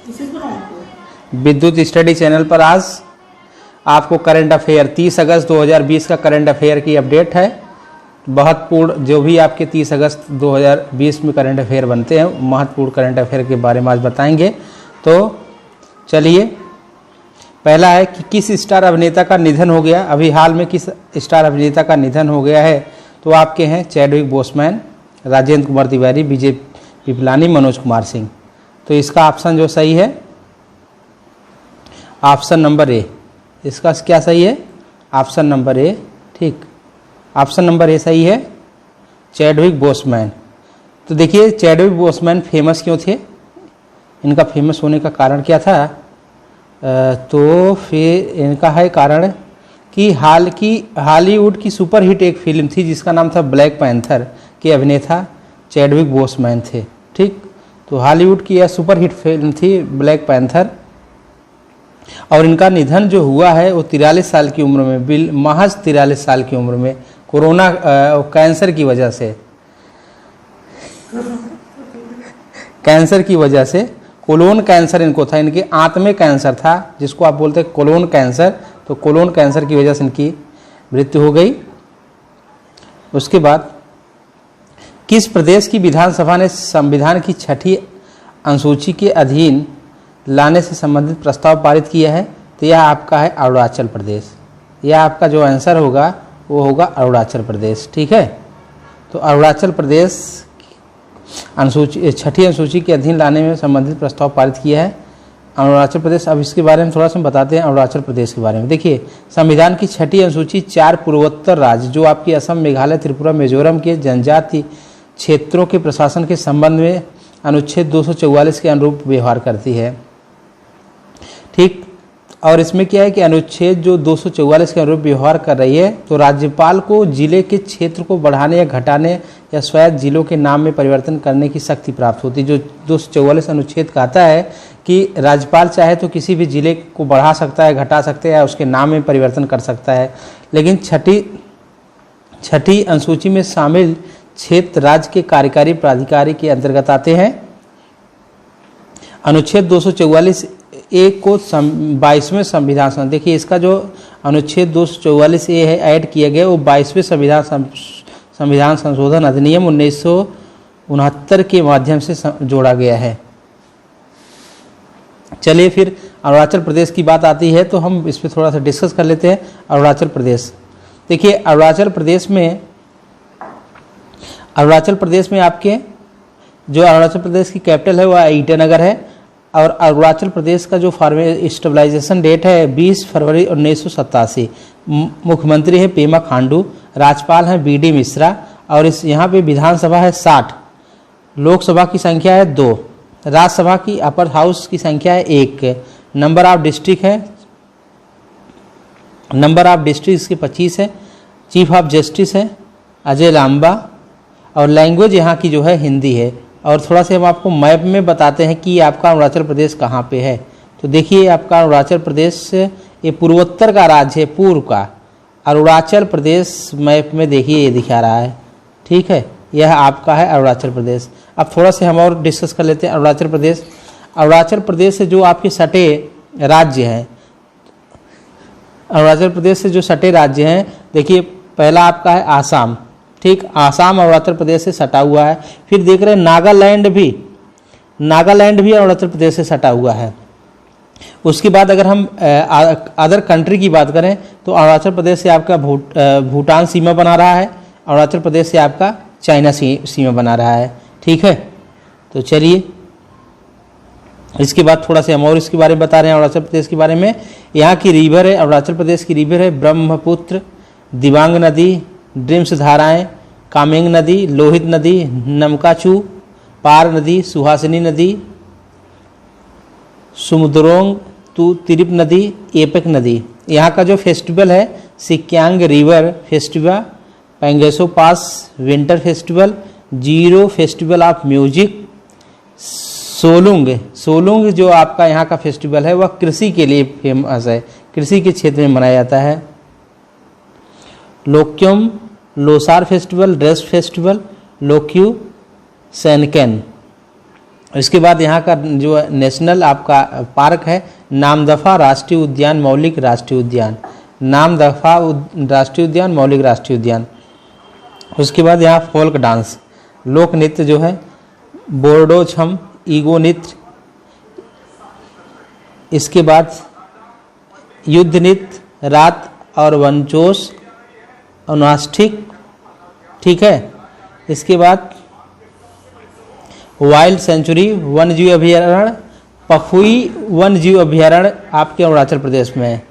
विद्युत study channel पर आज आपको करंट अफेयर 30 अगस्त 2020 का करंट अफेयर की अपडेट है। महत्वपूर्ण जो भी आपके 30 अगस्त 2020 में करंट अफेयर बनते हैं, महत्वपूर्ण करंट अफेयर के बारे में आज बताएंगे। तो चलिए, पहला है कि किस स्टार अभिनेता का निधन हो गया। अभी हाल में किस स्टार अभिनेता का निधन हो गया है? तो आपके हैं चैडविक बोसमैन, राजेंद्र कुमार तिवारी, विजय पिपलानी, मनोज कुमार सिंह। तो इसका ऑप्शन जो सही है, ऑप्शन नंबर ए। इसका क्या सही है? Option number A. ठीक, ऑप्शन नंबर ए सही है, चैडविक बोसमैन। तो देखिए, चैडविक बोसमैन फेमस क्यों थे? इनका फेमस होने का कारण क्या था? तो फिर इनका है कारण कि हॉलीवुड की सुपरहिट एक फिल्म थी जिसका नाम था ब्लैक पैंथर के अभिनेता चैडविक बोसमैन थे। ठीक, तो हॉलीवुड की यह सुपरहिट फिल्म थी ब्लैक पैंथर, और इनका निधन जो हुआ है वो 43 साल की उम्र में, महज 43 साल की उम्र में, कोरोना कैंसर की वजह से, कैंसर की वजह से, कोलोन कैंसर इनको था, इनके आंत में कैंसर था जिसको आप बोलते हैं कोलोन कैंसर। तो कोलोन कैंसर की वजह से इनकी मृत्यु हो गई। उसके बाद किस प्रदेश की विधानसभा ने संविधान की 6ठी अनुसूची के अधीन लाने से संबंधित प्रस्ताव पारित किया है? तो यह आपका है अरुणाचल प्रदेश। यह आपका जो आंसर होगा वो होगा अरुणाचल प्रदेश। ठीक है, तो अरुणाचल प्रदेश अनुसूची 6ठी अनुसूची के अधीन लाने में संबंधित प्रस्ताव पारित किया है अरुणाचल प्रदेश। अब इसके बारे में थोड़ा सा बताते हैं अरुणाचल प्रदेश के बारे में। देखिए, संविधान की 6ठी अनुसूची 4 पूर्वोत्तर राज्य जो आपकी असम, मेघालय, त्रिपुरा, मिजोरम के जनजाति क्षेत्रों के प्रशासन के संबंध में अनुच्छेद 244 के अनुरूप व्यवहार करती है। ठीक, और इसमें क्या है कि अनुच्छेद जो 244 के अनुरूप व्यवहार कर रही है, तो राज्यपाल को जिले के क्षेत्र को बढ़ाने या घटाने या स्वायत्त जिलों के नाम में परिवर्तन करने की शक्ति प्राप्त होती है। जो 244 अनुच्छेद कहता है कि राज्यपाल चाहे तो किसी भी जिले को बढ़ा सकता है, घटा सकता है या उसके नाम में परिवर्तन कर सकता है। लेकिन छठी अनुसूची में शामिल क्षेत्र राज्य के कार्यकारी प्राधिकारी के अंतर्गत आते हैं। अनुच्छेद 244 एक को 22वें संविधान, देखिए इसका जो अनुच्छेद 244 ए है ऐड किया गया वो 22वें संविधान संशोधन अधिनियम 1969 के माध्यम से जोड़ा गया है। चलिए, फिर अरुणाचल प्रदेश की बात आती है तो हम इस पर थोड़ा सा डिस्कस कर लेते हैं। अरुणाचल प्रदेश, देखिए अरुणाचल प्रदेश में आपके जो अरुणाचल प्रदेश की कैपिटल है वह ईटानगर है, और अरुणाचल प्रदेश का जो स्टेबलाइजेशन डेट है 20 फरवरी 1987। मुख्यमंत्री है पेमा खांडू, राज्यपाल हैं BD मिश्रा, और इस यहाँ पे विधानसभा है 60, लोकसभा की संख्या है 2, राज्यसभा की अपर हाउस की संख्या है 1, नंबर ऑफ डिस्ट्रिक्ट इसके 25 है, चीफ ऑफ जस्टिस है अजय लांबा, और लैंग्वेज यहाँ की जो है हिंदी है। और थोड़ा सा हम आपको मैप में बताते हैं कि आपका अरुणाचल प्रदेश कहाँ पे है। तो देखिए, आपका अरुणाचल प्रदेश ये पूर्वोत्तर का राज्य है, पूर्व का अरुणाचल प्रदेश मैप में देखिए ये दिखा रहा है। ठीक है, यह आपका है अरुणाचल प्रदेश। अब थोड़ा सा हम और डिस्कस कर लेते हैं अरुणाचल प्रदेश। अरुणाचल प्रदेश से जो आपके सटे राज्य हैं, अरुणाचल प्रदेश से जो सटे राज्य हैं, देखिए पहला आपका है आसाम। ठीक, आसाम अरुणाचल प्रदेश से सटा हुआ है। फिर देख रहे हैं नागालैंड भी अरुणाचल प्रदेश से सटा हुआ है। उसके बाद अगर हम अदर कंट्री की बात करें तो अरुणाचल प्रदेश से आपका भूटान सीमा बना रहा है, अरुणाचल प्रदेश से आपका चाइना सीमा बना रहा है। ठीक है, तो चलिए इसके बाद थोड़ा सा हम और इसके बारे में बता रहे हैं अरुणाचल प्रदेश के बारे में। यहाँ की रिवर है, अरुणाचल प्रदेश की रिवर है ब्रह्मपुत्र, दिबांग नदी, ड्रीम्स धाराएं, कामेंग नदी, लोहित नदी, नमकाचू, पार नदी, सुहासिनी नदी, सुमुद्रोंग, तिरिप नदी, एपेक नदी। यहाँ का जो फेस्टिवल है Siang river festival, Pangsau pass winter festival, Ziro festival of music, Solung जो आपका यहाँ का फेस्टिवल है वह कृषि के लिए फेमस है, कृषि के क्षेत्र में मनाया जाता है। लोक्युम लोसार फेस्टिवल, ड्रेस फेस्टिवल, लोक्यू सैनकेन। इसके बाद यहाँ का जो नेशनल आपका पार्क है नामदफा राष्ट्रीय उद्यान, मौलिक राष्ट्रीय उद्यान, नामदफा राष्ट्रीय उद्यान, मौलिक राष्ट्रीय उद्यान। उसके बाद यहाँ फोल्क डांस, लोक नृत्य जो है बोर्डो छम, ईगो नृत्य। इसके बाद युद्ध नृत्य, रात और वनचोस, अनुष्ठिक, ठीक है। इसके बाद वाइल्ड सेंचुरी, वन जीव अभयारण्य, पखुई वन जीव अभयारण्य आपके अरुणाचल प्रदेश में है।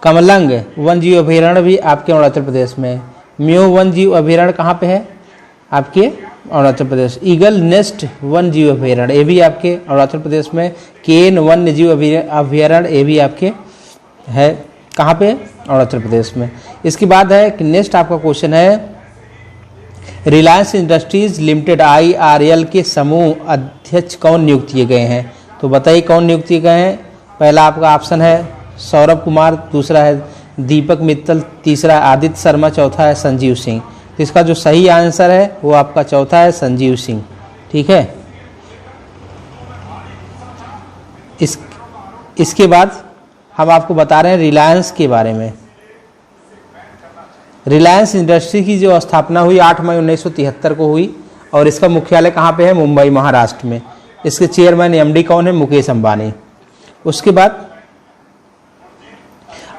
कमलंग वन जीव अभयारण्य भी आपके अरुणाचल प्रदेश में है। म्यो वन जीव अभयारण्य कहाँ पे है? आपके Arunachal Pradesh. Eagle nest one जीव अभयारण्य ये भी आपके अरुणाचल प्रदेश में। केन वन्य जीव अभयारण्य ये भी आपके है कहाँ पे? अरुणाचल प्रदेश में। इसके बाद है कि नेक्स्ट आपका क्वेश्चन है रिलायंस इंडस्ट्रीज लिमिटेड IRL के समूह अध्यक्ष कौन नियुक्त किए गए हैं? तो बताइए कौन नियुक्त किए गए हैं। पहला आपका ऑप्शन है सौरभ कुमार, दूसरा है दीपक मित्तल, तीसरा है आदित्य शर्मा, चौथा है संजीव सिंह। तो इसका जो सही आंसर है वो आपका चौथा है संजीव सिंह, ठीक है। इसके बाद हम आपको बता रहे हैं रिलायंस के बारे में। रिलायंस इंडस्ट्री की जो स्थापना हुई 8 मई 1973 को हुई और इसका मुख्यालय कहाँ पे है? मुंबई महाराष्ट्र में। इसके चेयरमैन MD कौन है? मुकेश अंबानी। उसके बाद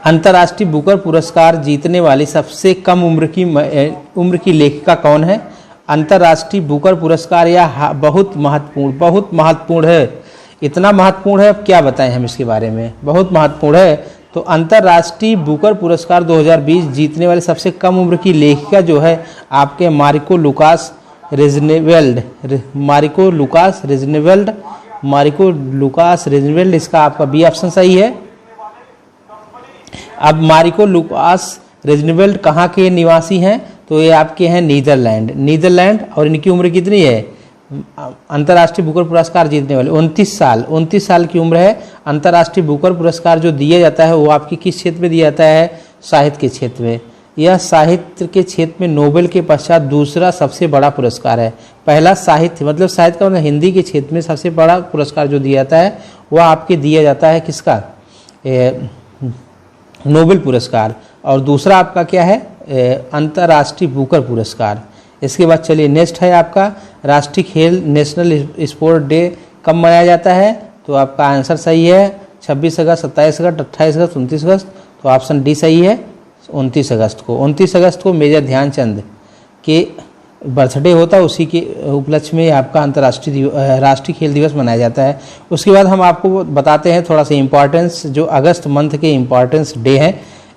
अंतर्राष्ट्रीय बुकर पुरस्कार जीतने वाली सबसे कम उम्र की लेखिका कौन है? अंतर्राष्ट्रीय बुकर पुरस्कार यह बहुत महत्वपूर्ण है। इतना महत्वपूर्ण है, अब क्या बताएं हम इसके बारे में, बहुत महत्वपूर्ण है। तो अंतर्राष्ट्रीय बुकर पुरस्कार 2020 जीतने वाली सबसे कम उम्र की लेखिका जो है आपके मारिको लुकास रेजनेवेल्ड, इसका आपका बी ऑप्शन सही है। अब मारिको लुकास रेजनेवेल्ड कहाँ के निवासी हैं? तो ये आपके हैं नीदरलैंड और इनकी उम्र कितनी है? अंतर्राष्ट्रीय बुकर पुरस्कार जीतने वाले 29 साल की उम्र है। अंतर्राष्ट्रीय बुकर पुरस्कार जो दिया जाता है वो आपकी किस क्षेत्र में दिया जाता है? साहित्य के क्षेत्र में। यह साहित्य के क्षेत्र में नोबेल के पश्चात दूसरा सबसे बड़ा पुरस्कार है। पहला साहित्य मतलब साहित्य का मतलब हिंदी के क्षेत्र में सबसे बड़ा पुरस्कार जो दिया जाता है वह आपके दिया जाता है किसका? नोबेल पुरस्कार। और दूसरा आपका क्या है? अंतर्राष्ट्रीय बुकर पुरस्कार। इसके बाद चलिए नेक्स्ट है आपका राष्ट्रीय खेल नेशनल स्पोर्ट डे कब मनाया जाता है? तो आपका आंसर सही है 26 अगस्त, 27 अगस्त, 28 अगस्त, 29 अगस्त। तो ऑप्शन डी सही है 29 अगस्त को। 29 अगस्त को मेजर ध्यानचंद के बर्थडे होता है, उसी के उपलक्ष्य में आपका राष्ट्रीय खेल दिवस मनाया जाता है। उसके बाद हम आपको बताते हैं थोड़ा सा इम्पोर्टेंस जो अगस्त मंथ के इम्पोर्टेंस डे हैं।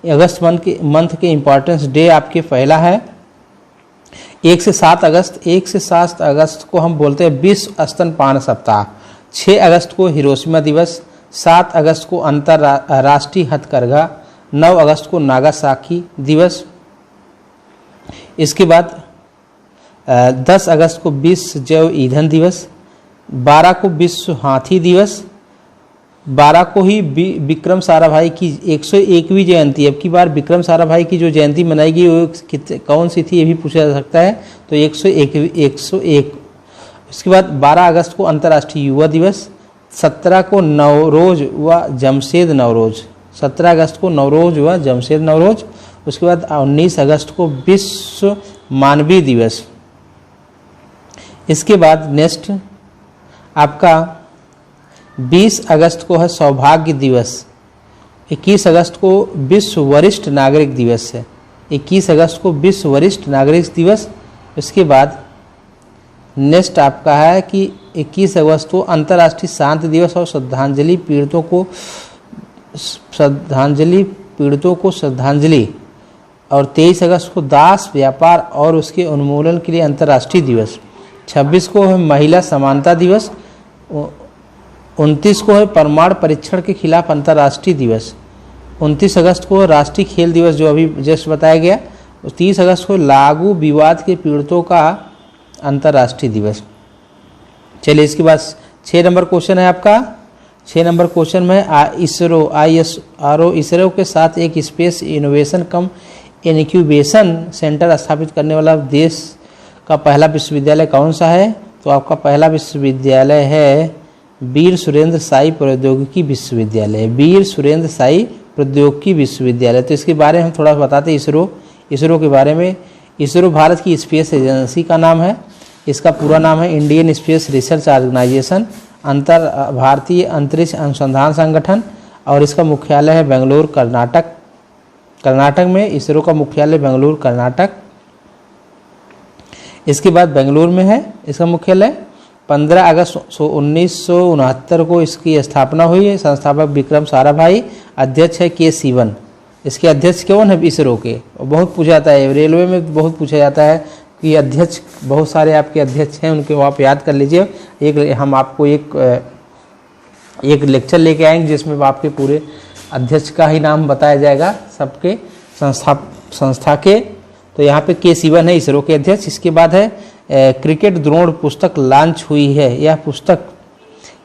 अगस्त मंथ के इम्पोर्टेंस डे आपके पहला है 1 से 7 अगस्त को हम बोलते हैं विश्व स्तनपान सप्ताह। 6 अगस्त को हिरोशिमा दिवस, 7 अगस्त को अंतर्राष्ट्रीय हथकरघा, 9 अगस्त को नागासाकी दिवस। इसके बाद 10 अगस्त को विश्व जैव ईंधन दिवस, 12 को विश्व हाथी दिवस, 12 को ही विक्रम साराभाई की 101वीं जयंती। अब की बार विक्रम साराभाई की जो जयंती मनाई गई वो कौन सी थी ये भी पूछा जा सकता है, तो 101। इसके बाद 12 अगस्त को अंतर्राष्ट्रीय युवा दिवस, 17 को नवरोज व जमशेद नवरोज, 17 अगस्त को नवरोज व जमशेद नवरोज। उसके बाद 19 अगस्त को विश्व मानवीय दिवस। इसके बाद नेक्स्ट आपका 20 अगस्त को है सौभाग्य दिवस, 21 अगस्त को विश्व वरिष्ठ नागरिक दिवस है, 21 अगस्त को विश्व वरिष्ठ नागरिक दिवस। इसके बाद नेक्स्ट आपका है कि 21 अगस्त को अंतर्राष्ट्रीय शांति दिवस और श्रद्धांजलि पीड़ितों को श्रद्धांजलि। और 23 अगस्त को दास व्यापार और उसके उन्मूलन के लिए अंतर्राष्ट्रीय दिवस। 26 को है महिला समानता दिवस, 29 को है परमाणु परीक्षण के खिलाफ अंतर्राष्ट्रीय दिवस, 29 अगस्त को राष्ट्रीय खेल दिवस जो अभी जस्ट बताया गया, 30 अगस्त को लागू विवाद के पीड़ितों का अंतर्राष्ट्रीय दिवस। चलिए इसके बाद 6 नंबर क्वेश्चन है आपका। 6 नंबर क्वेश्चन में इसरो के साथ एक स्पेस इनोवेशन कम इंक्यूबेशन सेंटर स्थापित करने वाला देश का पहला विश्वविद्यालय कौन सा है? तो आपका पहला विश्वविद्यालय है वीर सुरेंद्र साई प्रौद्योगिकी विश्वविद्यालय, वीर सुरेंद्र साई प्रौद्योगिकी विश्वविद्यालय। तो इसके बारे में हम थोड़ा बताते हैं इसरो के बारे में। इसरो भारत की स्पेस एजेंसी का नाम है। इसका पूरा नाम है इंडियन स्पेस रिसर्च ऑर्गेनाइजेशन, भारतीय अंतरिक्ष अनुसंधान संगठन, और इसका मुख्यालय है बेंगलुरु कर्नाटक में। इसरो का मुख्यालय बेंगलुरु कर्नाटक। इसके बाद बेंगलुरु में है इसका मुख्यालय। 15 अगस्त 1969 को इसकी स्थापना हुई है। संस्थापक विक्रम साराभाई, अध्यक्ष है के सिवन। इसके अध्यक्ष कौन है इसरो के? बहुत पूछा जाता है, रेलवे में बहुत पूछा जाता है कि अध्यक्ष, बहुत सारे आपके अध्यक्ष हैं, उनके आप याद कर लीजिए। हम आपको एक लेक्चर लेके आएंगे जिसमें आपके पूरे अध्यक्ष का ही नाम बताया जाएगा, सबके संस्था के। तो यहाँ पे के सिवन है इसरो के अध्यक्ष। इसके बाद है क्रिकेट द्रोण पुस्तक लॉन्च हुई है। यह पुस्तक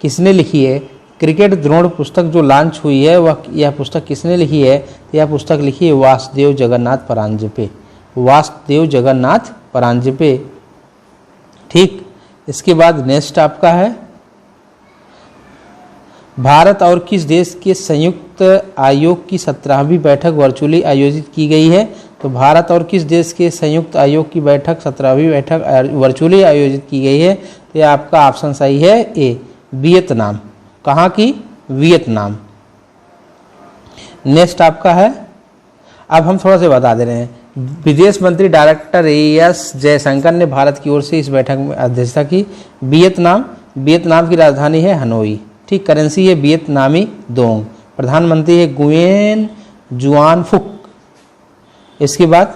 किसने लिखी है? क्रिकेट द्रोण पुस्तक जो लॉन्च हुई है यह पुस्तक किसने लिखी है? यह पुस्तक लिखी है वासुदेव जगन्नाथ परांजपे, वासुदेव जगन्नाथ परांजपे। ठीक। इसके बाद नेक्स्ट आपका है भारत और किस देश के संयुक्त आयोग की 17वीं बैठक वर्चुअली आयोजित की गई है? तो भारत और किस देश के संयुक्त आयोग की बैठक 17वीं बैठक वर्चुअली आयोजित की गई है? तो यह आपका ऑप्शन सही है ए, वियतनाम। कहाँ की? वियतनाम। नेक्स्ट आपका है, अब हम थोड़ा सा बता दे रहे हैं, विदेश मंत्री डॉक्टर एस जयशंकर ने भारत की ओर से इस बैठक में अध्यक्षता की। वियतनाम की राजधानी है हनोई। ठीक। करेंसी है वियतनामी दोंग। प्रधानमंत्री है गुयेन जुआन फुक। इसके बाद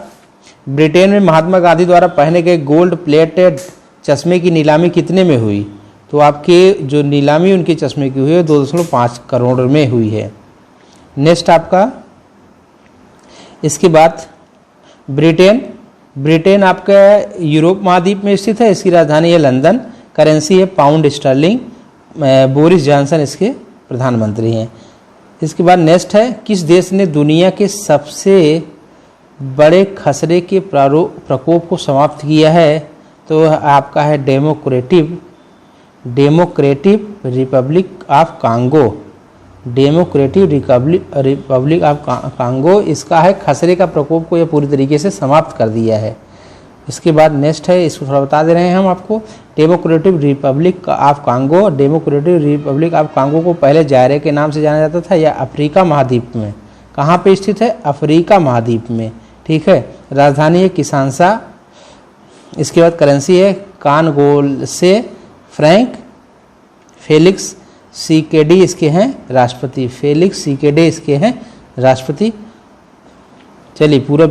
ब्रिटेन में महात्मा गांधी द्वारा पहने गए गोल्ड प्लेटेड चश्मे की नीलामी कितने में हुई? तो आपके जो नीलामी उनके चश्मे की हुई है 2.5 करोड़ में हुई है। नेक्स्ट आपका, इसके बाद ब्रिटेन आपका यूरोप महाद्वीप में स्थित है। इसकी राजधानी है लंदन। करेंसी है पाउंड स्टर्लिंग। बोरिस जॉनसन इसके प्रधानमंत्री हैं। इसके बाद नेक्स्ट है, किस देश ने दुनिया के सबसे बड़े खसरे के प्रकोप को समाप्त किया है? तो आपका है democratic Republic of Congo, democratic Republic of Congo. इसका है खसरे का प्रकोप को यह पूरी तरीके से समाप्त कर दिया है। इसके बाद नेक्स्ट है, इसको थोड़ा बता दे रहे हैं हम आपको, democratic Republic of Congo. Democratic Republic of Congo को पहले जायरे के नाम से जाना जाता था। यह अफ्रीका महाद्वीप में, कहाँ पे स्थित है? अफ्रीका महाद्वीप में। ठीक है। राजधानी है किसानसा। इसके बाद करेंसी है कानगोल से फ्रैंक। फेलिक्स सीकेडी इसके हैं राष्ट्रपति। फेलिक्स सीकेडी इसके हैं राष्ट्रपति। चलिए पूरा